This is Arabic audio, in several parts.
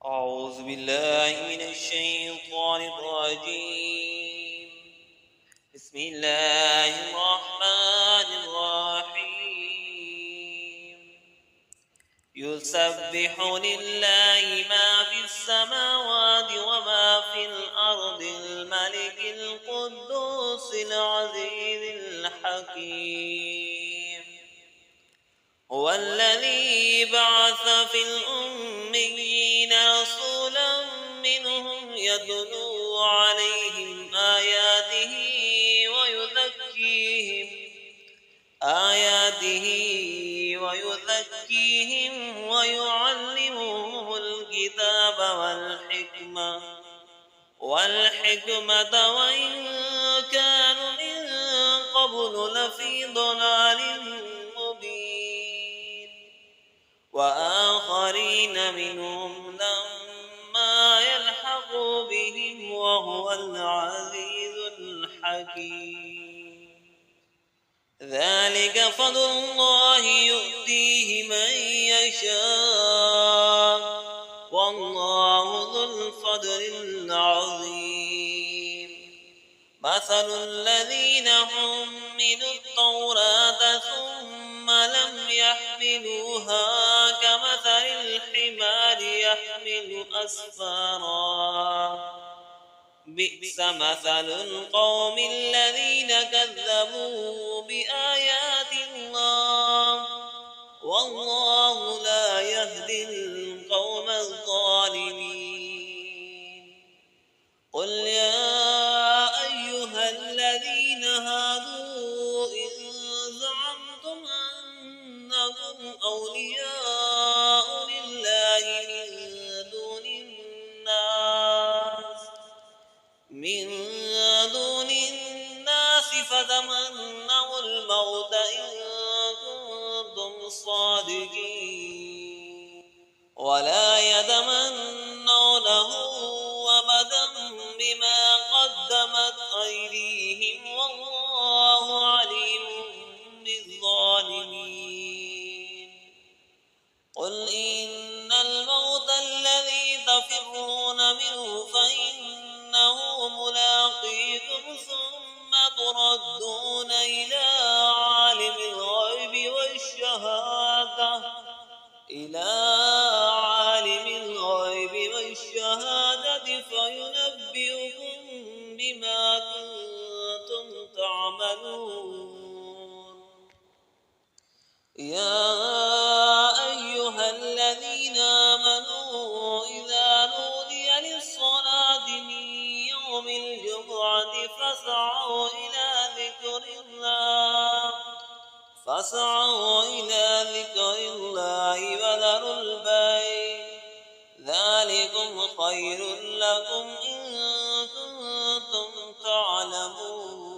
أعوذ بالله من الشيطان الرجيم. بسم الله الرحمن الرحيم. يسبح لله ما في السماوات وما في الأرض الملك القدوس العزيز الحكيم. هو الذي بعث في الأميين رسولا منهم يتلو عليهم آياته ويعلمهم الكتاب والحكمة وإن كانوا من قبل لفي ضلال مبين. وآخرين منهم لما يلحقوا بهم وهو العزيز الحكيم. ذلك فضل الله يؤتيه من يشاء والله ذو الفضل العظيم. مثل الذين حملوا التوراة ثم لم يحملوها كمثل الحمار يحمل أسفارا بئس مثل القوم الذين كذبوا بآيات الله والله لا يهدي القوم الظالمين. قل يا أيها الذين هادوا إن زعمتم أنكم أولياء لله من دون الناس فتمنوا الموت إن كنتم صادقين ولا يتمنونه أبدا بما قدمت أيديهم والله عليم بالظالمين. قل إن الموت الذي تفرون منه فإنه ملاقيكم ثم تردون إلى عالم الغيب والشهادة فينبئكم بما كنتم تعملون. يا أيها الذين آمنوا إذا نودي للصلاة من يوم الجمعة فاسعوا إلى ذكر الله وذروا البيع ذلكم خير لكم إن كنتم تعلمون.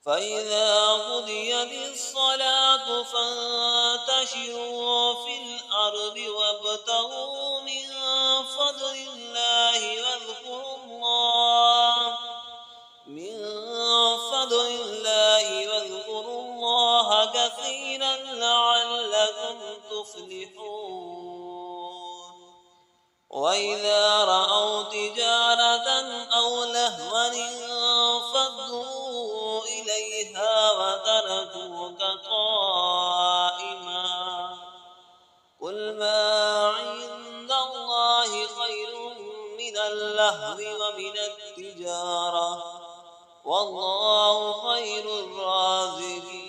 فإذا قضيت الصلاة فانتشروا في الأرض وابتغوا من فضل الله واذكروا الله كثيرا لعلكم تفلحون. وإذا رأوا تجارة أو لهوا انفضوا إليها وتركوك قائما. قل ما عند الله خير من اللهو ومن التجارة والله خير الرازقين.